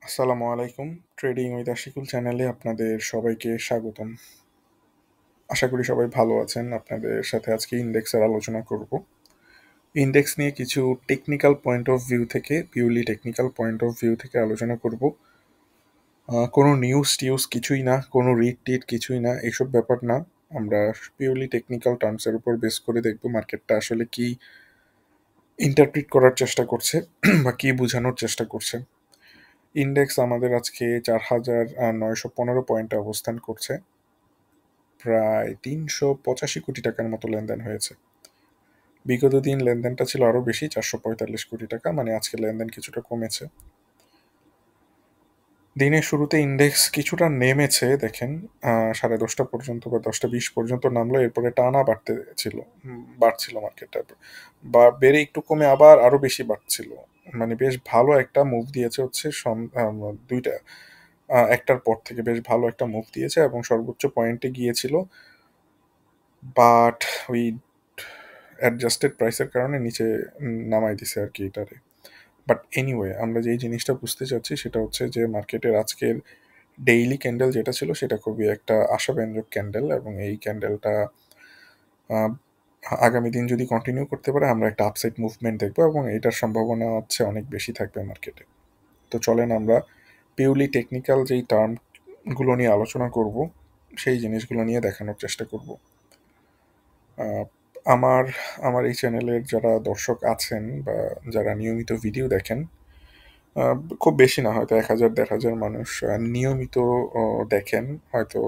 আসসালামু আলাইকুম। Trading with Ashikul চ্যানেলে আপনাদের সবাইকে স্বাগতম। আশা করি সবাই ভালো আছেন। আপনাদের সাথে আজকে ইন্ডেক্সের আলোচনা করব। ইন্ডেক্স নিয়ে কিছু টেকনিক্যাল পয়েন্ট অফ ভিউ থেকে, purely technical point of view থেকে আলোচনা করব। কোনো নিউজ টিউজ কিছুই না, কোনো রিড টিড কিছুই না, এইসব ব্যাপার না। আমরা পিওরলি টেকনিক্যাল টার্মসের উপর বেস করে দেখব মার্কেটটা আসলে কি ইন্টারপ্রিট করার চেষ্টা করছে বা কি বোঝানোর চেষ্টা করছে। ইন্ডেক্স আমাদের আজকে 4,915 পয়েন্টে অবস্থান করছে। প্রায় ৩৮৫ কোটি টাকার মতো লেনদেন হয়েছে। বিগত দিন লেনদেনটা ছিল আরও বেশি, ৪৪৫ কোটি টাকা, মানে আজকে লেনদেন কিছুটা কমেছে। দিনের শুরুতে ইন্ডেক্স কিছুটা নেমেছে, দেখেন 10:30 পর্যন্ত বা 10:20 পর্যন্ত নামলো, এরপরে টানা বাড়ছিল মার্কেটটা, বা বেড়ে একটু কমে আবার আরও বেশি বাড়ছিল। মানে বেশ ভালো একটা মুভ দিয়েছে হচ্ছে দুইটা, একটার পর থেকে বেশ ভালো একটা মুভ দিয়েছে এবং সর্বোচ্চ পয়েন্টে গিয়েছিল, বাট ওই অ্যাডজাস্টেড প্রাইসের কারণে নিচে নামাই দিছে আর কি এটারে। বাট এনিওয়ে, আমরা যেই জিনিসটা বুঝতে চাচ্ছি সেটা হচ্ছে যে মার্কেটের আজকের ডেইলি ক্যান্ডেল যেটা ছিল সেটা খুবই একটা আশাব্যঞ্জক ক্যান্ডেল, এবং এই ক্যান্ডেলটা আগামী দিন যদি কন্টিনিউ করতে পারে আমরা একটা আপসাইড মুভমেন্ট দেখবো, এবং এটার সম্ভাবনা হচ্ছে অনেক বেশি থাকবে মার্কেটে। তো চলেন আমরা পিওরলি টেকনিক্যাল যেই টার্মগুলো নিয়ে আলোচনা করব, সেই জিনিসগুলো নিয়ে দেখানোর চেষ্টা করব। আহ, আমার আমার এই চ্যানেলের যারা দর্শক আছেন বা যারা নিয়মিত ভিডিও দেখেন, আহ, খুব বেশি না, হয়তো 1,000 1,500 মানুষ নিয়মিত দেখেন হয়তো।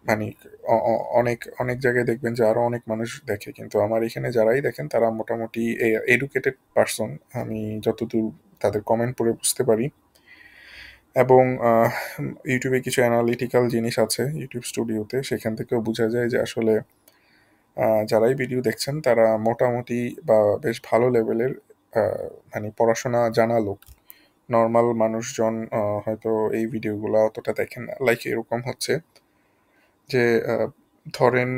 মানে অনেক অনেক জায়গায় দেখবেন যে আরো অনেক মানুষ দেখে, কিন্তু আমার এখানে যারাই দেখেন তারা মোটামুটি এডুকেটেড পার্সন, আমি যতদূর তাদের কমেন্ট পড়ে বুঝতে পারি। এবং ইউটিউবে কিছু অ্যানালিটিক্যাল জিনিস আছে ইউটিউব স্টুডিওতে, সেখান থেকেও বোঝা যায় যে আসলে যারাই ভিডিও দেখছেন তারা মোটামুটি বা বেশ ভালো লেভেলের মানে পড়াশোনা জানা লোক। নর্মাল মানুষজন হয়তো এই ভিডিওগুলো অতটা দেখেন না। লাইক এরকম হচ্ছে যে ধরেন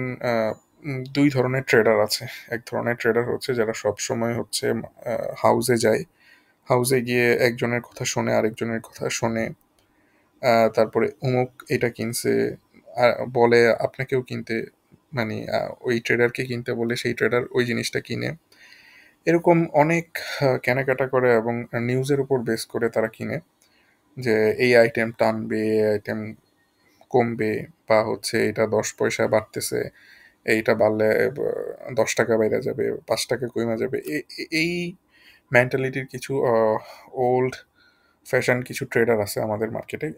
দুই ধরনের ট্রেডার আছে। এক ধরনের ট্রেডার হচ্ছে যারা সবসময় হচ্ছে হাউসে যায়, হাউসে গিয়ে একজনের কথা শোনে, আরেকজনের কথা শোনে, তারপরে অমুক এটা কিনছে, বলে আপনাকেও কিনতে, মানে ওই ট্রেডারকে কিনতে বলে সেই ট্রেডার ওই জিনিসটা কিনে। এরকম অনেক কেনাকাটা করে এবং নিউজের উপর বেস করে তারা কিনে, যে এই আইটেম টানবে, এই আইটেম কমবে, বা হচ্ছে এটা 10 পয়সা বাড়তেছে, এইটা বাড়লে 10 টাকা বাইরে যাবে, 5 টাকা কমে যাবে। এই মেন্টালিটির কিছু ওল্ড ফ্যাশন কিছু ট্রেডার আছে আমাদের মার্কেটে।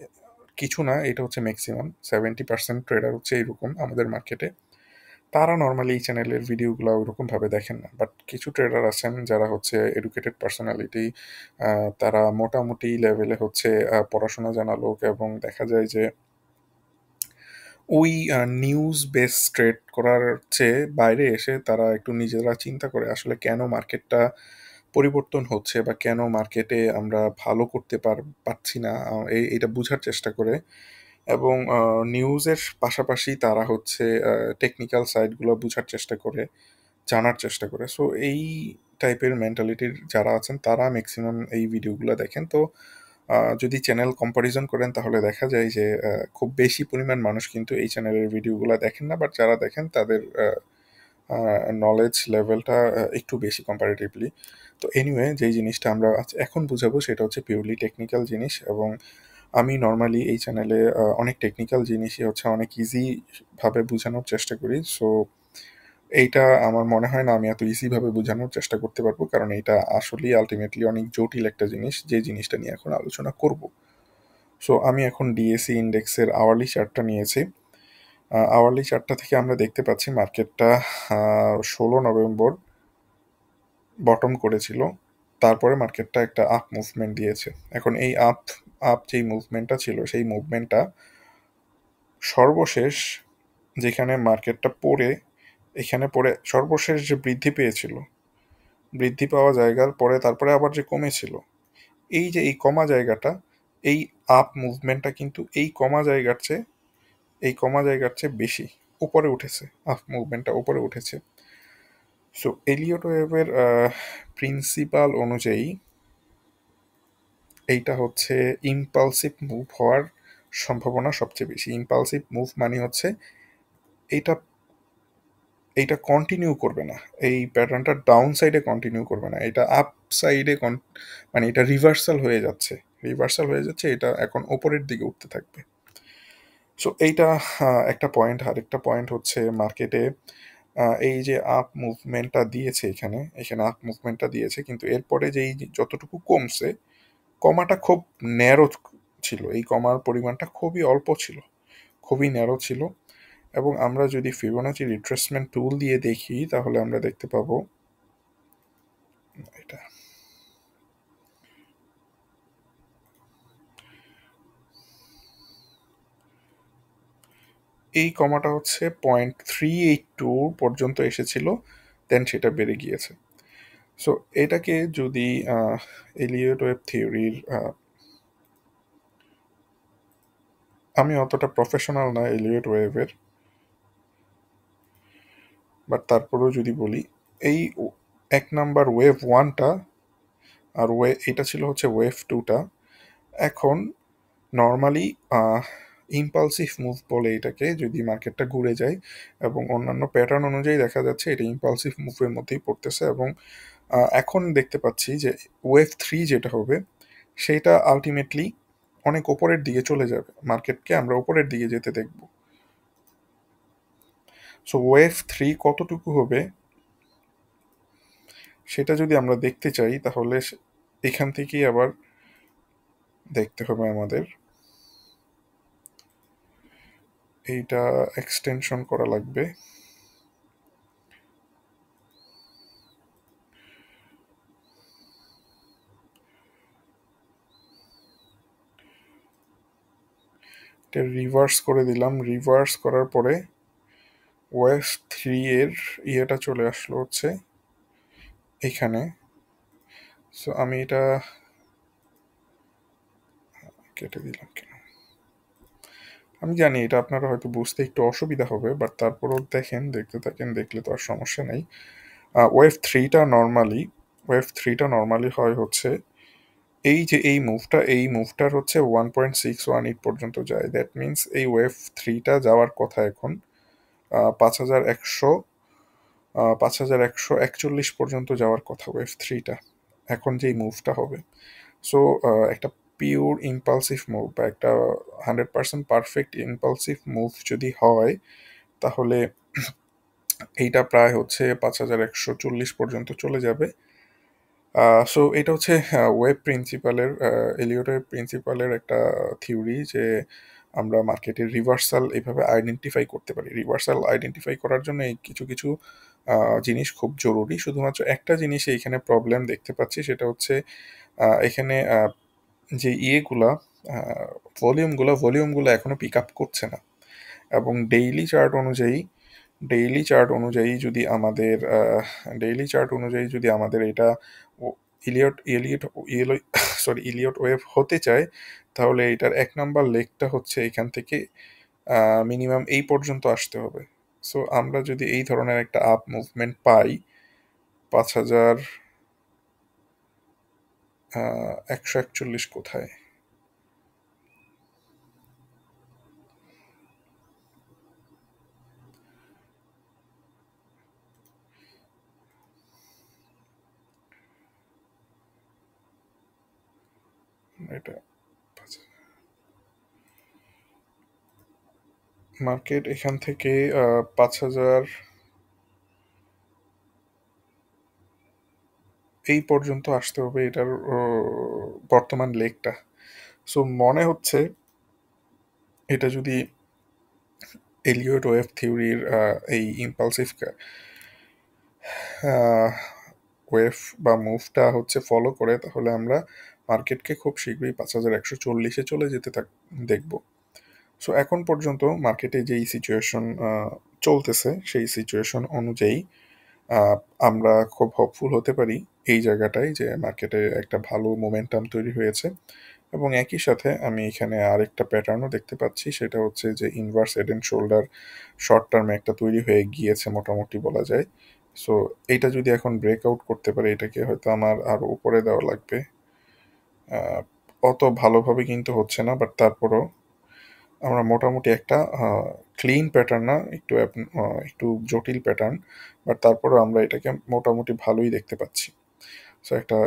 কিছু না, এটা হচ্ছে ম্যাক্সিমাম 70% ট্রেডার হচ্ছে এইরকম আমাদের মার্কেটে। তারা নর্মালি এই চ্যানেলের ভিডিওগুলো ওইরকমভাবে দেখেন না, বাট কিছু ট্রেডার আছেন যারা হচ্ছে এডুকেটেড পার্সোনালিটি, তারা মোটামুটি লেভেলে হচ্ছে পড়াশোনা জানা লোক, এবং দেখা যায় যে ওই নিউজ বেস ট্রেড করার চেয়ে বাইরে এসে তারা একটু নিজেরা চিন্তা করে আসলে কেন মার্কেটটা পরিবর্তন হচ্ছে বা কেন মার্কেটে আমরা ভালো করতে পারছি না, এটা বোঝার চেষ্টা করে। এবং নিউজের পাশাপাশি তারা হচ্ছে টেকনিক্যাল সাইডগুলো বোঝার চেষ্টা করে, জানার চেষ্টা করে। সো এই টাইপের মেন্টালিটির যারা আছেন তারা ম্যাক্সিমাম এই ভিডিওগুলো দেখেন। তো যদি চ্যানেল কম্পারিজন করেন তাহলে দেখা যায় যে খুব বেশি পরিমাণ মানুষ কিন্তু এই চ্যানেলের ভিডিওগুলো দেখেন না, বাট যারা দেখেন তাদের নলেজ লেভেলটা একটু বেশি কম্পারেটিভলি। তো এনিওয়ে, যেই জিনিসটা আমরা এখন বুঝাবো সেটা হচ্ছে পিওরলি টেকনিক্যাল জিনিস, এবং আমি নর্মালি এই চ্যানেলে অনেক টেকনিক্যাল জিনিসই হচ্ছে অনেক ইজি ভাবে বোঝানোর চেষ্টা করি। সো এইটা আমার মনে হয় না আমি এত ইজিভাবে বোঝানোর চেষ্টা করতে পারবো, কারণ এইটা আসলেই আলটিমেটলি অনেক জটিল একটা জিনিস, যে জিনিসটা নিয়ে এখন আলোচনা করব। সো আমি এখন ডিএসি ইন্ডেক্সের আওয়ারলি চার্টটা নিয়েছি। আওয়ারলি চার্টটা থেকে আমরা দেখতে পাচ্ছি মার্কেটটা 16 নভেম্বর বটম করেছিল, তারপরে মার্কেটটা একটা আপ মুভমেন্ট দিয়েছে। এখন এই আপ আপ যেই মুভমেন্টটা ছিল সেই মুভমেন্টটা সর্বশেষ যেখানে মার্কেটটা পড়ে, এখানে পড়ে সর্বশেষ যে বৃদ্ধি পেয়েছিল, বৃদ্ধি পাওয়া জায়গার পরে তারপরে আবার যে কমেছিল, এই যে এই কমা জায়গাটা, এই আপ মুভমেন্টটা কিন্তু এই কমা জায়গার চেয়ে বেশি উপরে উঠেছে, আপ মুভমেন্টটা উপরে উঠেছে। সো এলিয়ট ওয়েভের প্রিন্সিপাল অনুযায়ী এইটা হচ্ছে ইম্পালসিভ মুভ হওয়ার সম্ভাবনা সবচেয়ে বেশি। ইম্পালসিভ মুভ মানে হচ্ছে এইটা এইটা কন্টিনিউ করবে না, এই প্যাটার্নটা ডাউন সাইডে কন্টিনিউ করবে না, এটা আপ সাইডে মানে এটা রিভার্সাল হয়ে যাচ্ছে, এটা এখন ওপরের দিকে উঠতে থাকবে। সো এইটা একটা পয়েন্ট। আরেকটা পয়েন্ট হচ্ছে মার্কেটে এই যে আপ মুভমেন্টটা দিয়েছে, এখানে আপ মুভমেন্টটা দিয়েছে, কিন্তু এরপরে যেই যতটুকু কমছে, কমাটা খুব ন্যারো ছিল, এই কমার পরিমাণটা খুবই অল্প ছিল, খুবই ন্যারো ছিল। এবং আমরা যদি ফিবোনাচি রিট্রেসমেন্ট টুল দিয়ে দেখি তাহলে আমরা দেখতে পাবো এটা এই কমাটা হচ্ছে 0.382 পর্যন্ত এসেছিল, দেন সেটা বেড়ে গিয়েছে। সো এটাকে যদি এলিয়ট ওয়েভ থিওরির, আমি অতটা প্রফেশনাল না এলিয়ট ওয়েভের, বাট তারপরেও যদি বলি, এই এক নাম্বার ওয়েভ ওয়ানটা আর এটা ছিল হচ্ছে ওয়েভ টুটা, এখন নর্মালি ইম্পালসিভ মুভ বলে এটাকে, যদি মার্কেটটা ঘুরে যায় এবং অন্যান্য প্যাটার্ন অনুযায়ী দেখা যাচ্ছে এটা ইম্পালসিভ মুভের মধ্যেই পড়তেছে। এবং এখন দেখতে পাচ্ছি যে ওয়েভ থ্রি যেটা হবে সেটা আলটিমেটলি অনেক ওপরের দিকে চলে যাবে, মার্কেটকে আমরা ওপরের দিকে যেতে দেখব। সো ওয়েভ থ্রি কতটুকু হবে সেটা যদি আমরা দেখতে চাই তাহলে এখান থেকেই আবার দেখতে হবে আমাদের, এইটা এক্সটেনশন করা লাগবে। এটা রিভার্স করে দিলাম, রিভার্স করার পরে ওয়েভ থ্রি এর ইয়েটা চলে আসলো হচ্ছে এখানে। সো আমি এটা কেটে দিলাম কেন, আমি জানি এটা আপনারা হয়তো বুঝতে একটু অসুবিধা হবে, বাট তারপরও দেখেন, দেখতে থাকেন, দেখলে তো আর সমস্যা নেই। ওয়েভ থ্রিটা নর্মালি হয় হচ্ছে এই যে এই মুভটার হচ্ছে 1.618 পর্যন্ত যায়, দ্যাট মিনস এই ওয়েভ থ্রিটা যাওয়ার কথা এখন 5100 5141 পর্যন্ত যাওয়ার কথা ওয়েভ থ্রিটা, এখন যেই মুভটা হবে। সো একটা পিওর ইম্পালসিভ মুভ বা একটা 100% পারফেক্ট ইম্পালসিভ মুভ যদি হয় তাহলে এইটা প্রায় হচ্ছে 5140 পর্যন্ত চলে যাবে। সো এটা হচ্ছে এলিয়ট ওয়েব প্রিন্সিপালের একটা থিওরি যে আমরা মার্কেটের রিভার্সাল এইভাবে আইডেন্টিফাই করতে পারি। রিভার্সাল আইডেন্টিফাই করার জন্য এই কিছু কিছু জিনিস খুব জরুরি। শুধুমাত্র একটা জিনিস এইখানে প্রবলেম দেখতে পাচ্ছি, সেটা হচ্ছে এখানে যে ইয়েগুলা ভলিউমগুলো এখনো পিক আপ করছে না। এবং ডেইলি চার্ট অনুযায়ী যদি আমাদের এটা Elliott Elliott yellow sorry Elliott wave হতে চায় তাহলে এটার এক নাম্বার লেগটা হচ্ছে এখান থেকে মিনিমাম এই পর্যন্ত আসতে হবে। সো আমরা যদি এই ধরনের একটা আপ মুভমেন্ট পাই 5141 কোথায়, এটা মার্কেট এখান থেকে 5000 এই পর্যন্ত আসতে হবে এটার বর্তমান লেগটা। সো মনে হচ্ছে এটা যদি এলিয়ট ওয়েভ থিওরির এই ইম্পালসিভ ওয়েভ বা মুভটা হচ্ছে ফলো করে তাহলে আমরা মার্কেটকে খুব শীঘ্রই 5140-এ চলে যেতে দেখব। সো এখন পর্যন্ত মার্কেটে যেই সিচুয়েশন চলতেছে সেই সিচুয়েশন অনুযায়ী আহ, আমরা খুব হোপফুল হতে পারি এই জায়গাটায় যে মার্কেটে একটা ভালো মোমেন্টাম তৈরি হয়েছে। এবং একই সাথে আমি এখানে আরেকটা প্যাটার্নও দেখতে পাচ্ছি, সেটা হচ্ছে যে inverse head and shoulder short টার্মে একটা তৈরি হয়ে গিয়েছে মোটামুটি বলা যায়। সো এইটা যদি এখন ব্রেকআউট করতে পারে, এটাকে হয়তো আমার আরো উপরে দেওয়া লাগবে। অত ভালোভাবে কিন্তু হচ্ছে না, বাট তারপরও আমরা মোটামুটি একটা ক্লিন প্যাটার্ন না, একটু জটিল প্যাটার্ন, বাট তারপরেও আমরা এটাকে মোটামুটি ভালোই দেখতে পাচ্ছি। সো একটা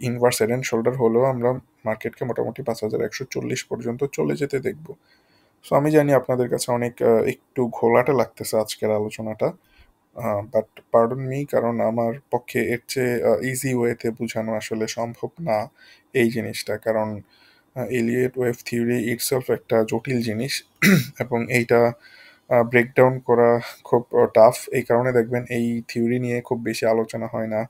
ইনভার্স হেড অ্যান্ড শোল্ডার হলেও আমরা মার্কেটকে মোটামুটি 5140 পর্যন্ত চলে যেতে দেখব। সো আমি জানি আপনাদের কাছে অনেক একটু ঘোলাটে লাগতেছে আজকের আলোচনাটা, বাট পার্ডন মি, কারণ আমার পক্ষে এর চেয়ে ইজি ওয়েতে বোঝানো আসলে সম্ভব না এই জিনিসটা, কারণ এলিয়েট ওয়েভ থিওরি ইটসেলফ একটা জটিল জিনিস এবং এইটা ব্রেকডাউন করা খুব টাফ। এই কারণে দেখবেন এই থিওরি নিয়ে খুব বেশি আলোচনা হয় না,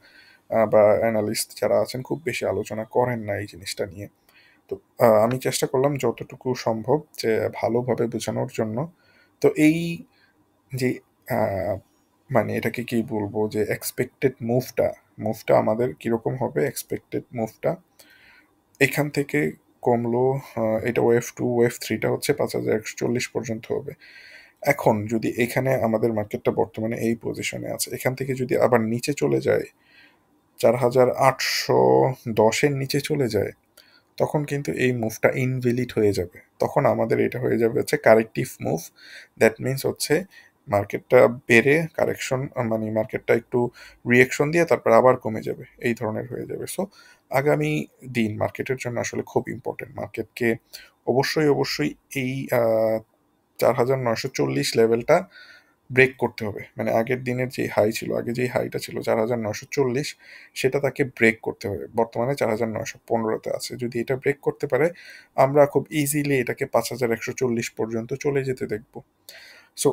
বা অ্যানালিস্ট যারা আছেন খুব বেশি আলোচনা করেন না এই জিনিসটা নিয়ে। তো আমি চেষ্টা করলাম যতটুকু সম্ভব যে ভালোভাবে বোঝানোর জন্য। তো এই যে আহ, মানে এটাকে কি বলবো, যে এক্সপেক্টেড মুভটা আমাদের কিরকম হবে, এক্সপেক্টেড মুভটা এখান থেকে কমলো। এটা ওয়েভ টু, ওয়েভ থ্রিটা হচ্ছে 5140 পর্যন্ত হবে। এখন যদি এখানে আমাদের মার্কেটটা বর্তমানে এই পজিশনে আছে, এখান থেকে যদি আবার নিচে চলে যায়, 4810-এর নিচে চলে যায়, তখন কিন্তু এই মুভটা ইনভ্যালিড হয়ে যাবে। তখন আমাদের এটা হয়ে যাবে হচ্ছে কারেক্টিভ মুভ। দ্যাট মিনস হচ্ছে মার্কেটটা বেড়ে কারেকশন, মানে মার্কেটটা একটু রিয়েকশন দিয়ে তারপর আবার কমে যাবে, এই ধরনের হয়ে যাবে। সো আগামী দিন মার্কেটের জন্য আসলে খুব ইম্পর্টেন্ট। মার্কেটকে অবশ্যই এই 4940 লেভেলটা ব্রেক করতে হবে। মানে আগের দিনের যে হাই ছিল, আগে যেই হাইটা ছিল 4940, সেটা তাকে ব্রেক করতে হবে। বর্তমানে 4915-তে আছে। যদি এটা ব্রেক করতে পারে, আমরা খুব ইজিলি এটাকে 5140 পর্যন্ত চলে যেতে দেখব। সো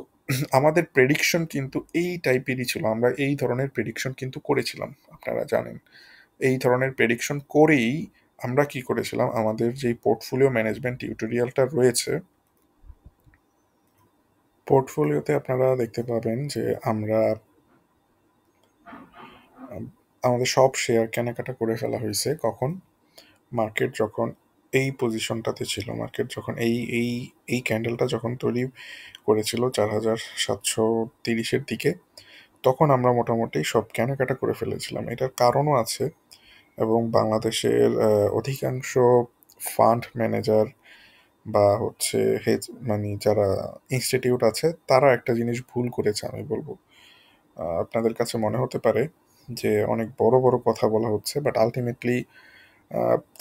আমাদের প্রেডিকশন কিন্তু এই টাইপেরই ছিল। আমরা এই ধরনের প্রেডিকশন কিন্তু করেছিলাম, আপনারা জানেন। এই ধরনের প্রেডিকশন করেই আমরা কি করেছিলাম, আমাদের যেই পোর্টফোলিও ম্যানেজমেন্ট টিউটোরিয়ালটা রয়েছে, পোর্টফোলিওতে আপনারা দেখতে পাবেন যে আমরা আমাদের সব শেয়ার কেনাকাটা করে ফেলা হয়েছে। কখন? মার্কেট যখন এই পজিশনটাতে ছিল, মার্কেট যখন এই ক্যান্ডেলটা যখন তৈরি করেছিল 4730-এর দিকে, তখন আমরা মোটামুটি সব কেনাকাটা করে ফেলেছিলাম। এটার কারণও আছে, এবং বাংলাদেশের অধিকাংশ ফান্ড ম্যানেজার বা হচ্ছে হেজ, মানে যারা ইনস্টিটিউট আছে, তারা একটা জিনিস ভুল করেছে আমি বলবো। আপনাদের কাছে মনে হতে পারে যে অনেক বড় বড় কথা বলা হচ্ছে, বাট আলটিমেটলি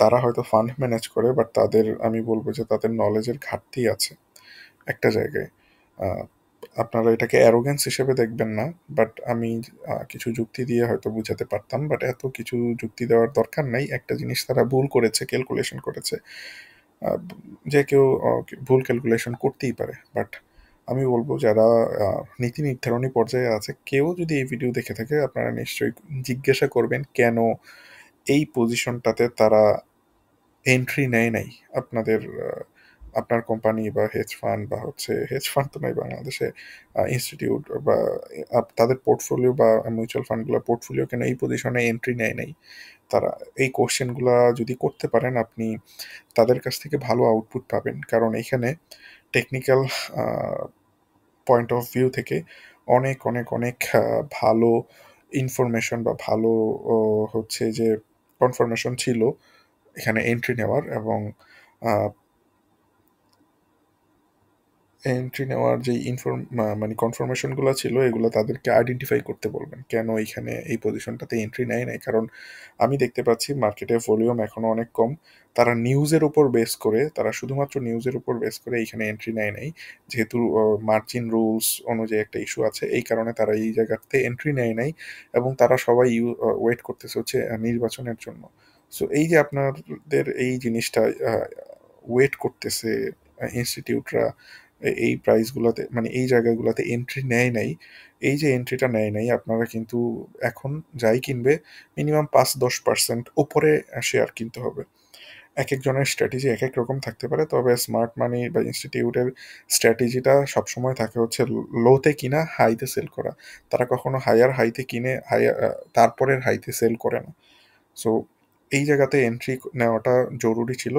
তারা হয়তো ফান্ড ম্যানেজ করে, বাট তাদের, আমি বলবো যে তাদের নলেজের ঘাটতি আছে একটা জায়গায়। আহ, আপনারা এটাকে অ্যারোগ্যান্স হিসেবে দেখবেন না, বাট আমি কিছু যুক্তি দিয়ে হয়তো বুঝাতে পারতাম, বাট এত কিছু যুক্তি দেওয়ার দরকার নাই। একটা জিনিস তারা ভুল করেছে, ক্যালকুলেশন করেছে। আহ, যে কেউ ভুল ক্যালকুলেশন করতেই পারে, বাট আমি বলবো যারা নীতি নির্ধারণী পর্যায়ে আছে, কেউ যদি এই ভিডিও দেখে থাকে, আপনারা নিশ্চয়ই জিজ্ঞাসা করবেন কেন এই পজিশনটাতে তারা এন্ট্রি নেয় নাই। আপনাদের আপনার কোম্পানি বা হেজ ফান্ড, বা হচ্ছে হেজ ফান্ড তো নয় বাংলাদেশে, ইনস্টিটিউট বা তাদের পোর্টফোলিও বা মিউচুয়াল ফান্ডগুলো পোর্টফোলিও কেন এই পজিশনে এন্ট্রি নেয় নাই। তারা এই কোশ্চেনগুলো যদি করতে পারেন, আপনি তাদের কাছ থেকে ভালো আউটপুট পাবেন, কারণ এখানে টেকনিক্যাল পয়েন্ট অফ ভিউ থেকে অনেক অনেক অনেক ভালো ইনফরমেশন বা ভালো হচ্ছে যে কনফার্মেশন ছিল এখানে এন্ট্রি নেওয়ার, এবং এন্ট্রি নেওয়ার যে মানে কনফার্মেশনগুলো ছিল, এগুলো তাদেরকে আইডেন্টিফাই করতে বলবেন কেন এইখানে এই পজিশনটাতে এন্ট্রি নেয় নাই। কারণ আমি দেখতে পাচ্ছি মার্কেটে ভলিউম এখনও অনেক কম। তারা নিউজের উপর বেস করে, তারা শুধুমাত্র নিউজের উপর বেস করে এইখানে এন্ট্রি নেয় নাই, যেহেতু মার্জিন রুলস অনুযায়ী একটা ইস্যু আছে, এই কারণে তারা এই জায়গাতে এন্ট্রি নেয় নাই, এবং তারা সবাই ওয়েট করতেছে হচ্ছে নির্বাচনের জন্য। সো এই যে আপনাদের এই জিনিসটা ওয়েট করতেছে ইনস্টিটিউটরা, এই প্রাইসগুলোতে, মানে এই জায়গাগুলোতে এন্ট্রি নেয় নাই। এই যে এন্ট্রিটা নেয় নাই, আপনারা কিন্তু এখন যাই কিনবে মিনিমাম 5-10% উপরে শেয়ার কিনতে হবে। এক একজনের স্ট্র্যাটেজি এক এক রকম থাকতে পারে, তবে স্মার্ট মানি বা ইনস্টিটিউটের স্ট্র্যাটেজিটা সবসময় থাকে হচ্ছে লোতে কিনা হাইতে সেল করা। তারা কখনো হায়ার হাইতে কিনে তারপরের হাইতে সেল করে না। সো এই জায়গাতে এন্ট্রি নেওয়াটা জরুরি ছিল।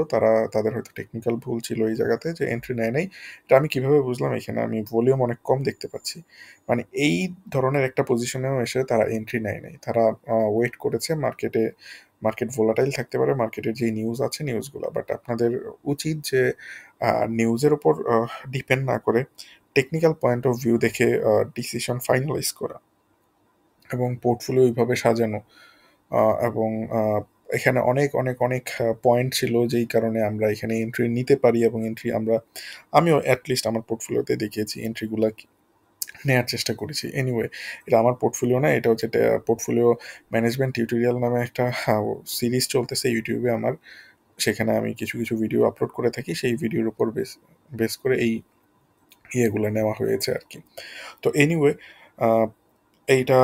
তাদের হয়তো টেকনিক্যাল ভুল ছিল এই জায়গাতে, যে এন্ট্রি নেয় নাই। এটা আমি কিভাবে বুঝলাম, এখানে আমি ভলিউম অনেক কম দেখতে পাচ্ছি। মানে এই ধরনের একটা পজিশনেও এসে তারা এন্ট্রি নেয় নাই। তারা ওয়েট করেছে মার্কেটে মার্কেট ভোলাটাইল থাকতে পারে, মার্কেটের যেই নিউজ আছে নিউজগুলো, বাট আপনাদের উচিত যে নিউজের ওপর ডিপেন্ড না করে টেকনিক্যাল পয়েন্ট অফ ভিউ দেখে ডিসিশন ফাইনালাইজ করা এবং পোর্টফোলিও ওইভাবে সাজানো। এবং এখানে অনেক অনেক অনেক পয়েন্ট ছিল যেই কারণে আমরা এখানে এন্ট্রি নিতে পারি, এবং আমিও অ্যাটলিস্ট আমার পোর্টফোলিওতে দেখিয়েছি এন্ট্রিগুলা নেয়ার চেষ্টা করেছি। এনিওয়ে, এটা আমার পোর্টফোলিও না, এটা হচ্ছে পোর্টফোলিও ম্যানেজমেন্ট টিউটোরিয়াল নামে একটা সিরিজ চলতেছে ইউটিউবে আমার। সেখানে আমি কিছু কিছু ভিডিও আপলোড করে থাকি, সেই ভিডিওর উপর বেস বেস করে এই ইয়েগুলো নেওয়া হয়েছে আর কি। তো এনিওয়ে, এইটা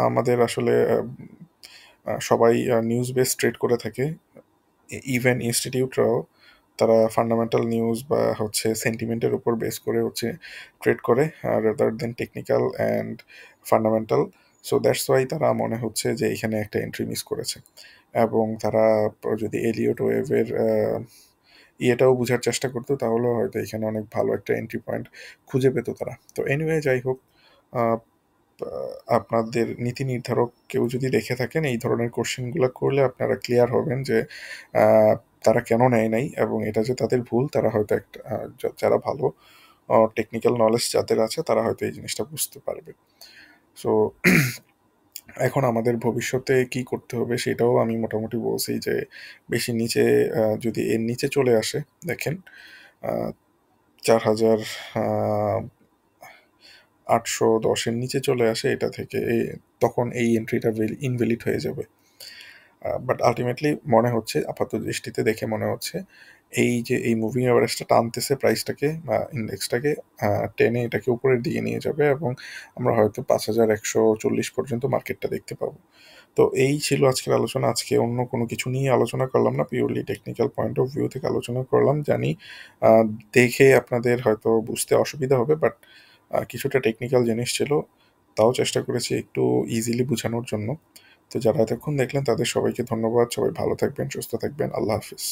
আমাদের আসলে সবাই নিউজ বেস ট্রেড করে থাকে। ইভেন ইনস্টিটিউটরাও তারা ফান্ডামেন্টাল নিউজ বা হচ্ছে সেন্টিমেন্টের উপর বেস করে হচ্ছে ট্রেড করে, rather than technical and fundamental. So that's why তারা মনে হচ্ছে যে এখানে একটা এন্ট্রি মিস করেছে, এবং তারা যদি এলিয়ট ওয়েভের ইয়েটাও বোঝার চেষ্টা করতো তাহলে হয়তো এখানে অনেক ভালো একটা এন্ট্রি পয়েন্ট খুঁজে পেতো তারা। তো এনিওয়ে, যাই হোক, আহ, আপনাদের নীতি নির্ধারক কেউ যদি দেখে থাকেন এই ধরনের কোশ্চেনগুলো করলে আপনারা ক্লিয়ার হবেন যে তারা কেন নেয় নাই, এবং এটা যে তাদের ভুল তারা হয়তো একটা যারা ভালো টেকনিক্যাল নলেজ যাদের আছে তারা হয়তো এই জিনিসটা বুঝতে পারবে। সো এখন আমাদের ভবিষ্যতে কি করতে হবে সেটাও আমি মোটামুটি বলছি যে বেশি নিচে যদি এর নিচে চলে আসে, দেখেন 4000 810-এর নিচে চলে আসে, এটা থেকে তখন এই এন্ট্রিটা ইনভ্যালিড হয়ে যাবে। বাট আলটিমেটলি মনে হচ্ছে, আপাত দৃষ্টিতে দেখে মনে হচ্ছে এই যে এই মুভিং অ্যাভারেজটা টানতেছে প্রাইসটাকে বা ইন্ডেক্সটাকে, টেনে এটাকে উপরের দিকে নিয়ে যাবে, এবং আমরা হয়তো 5140 পর্যন্ত মার্কেটটা দেখতে পাবো। তো এই ছিল আজকের আলোচনা। আজকে অন্য কোনো কিছু নিয়ে আলোচনা করলাম না, purely technical point of view থেকে আলোচনা করলাম। জানি দেখে আপনাদের হয়তো বুঝতে অসুবিধা হবে, বাট কিছুটা টেকনিক্যাল জিনিস ছিল, তাও চেষ্টা করেছি একটু ইজিলি বোঝানোর জন্য। তো যারা এতক্ষণ দেখলেন তাদের সবাইকে ধন্যবাদ। সবাই ভালো থাকবেন, সুস্থ থাকবেন। আল্লাহ হাফিজ।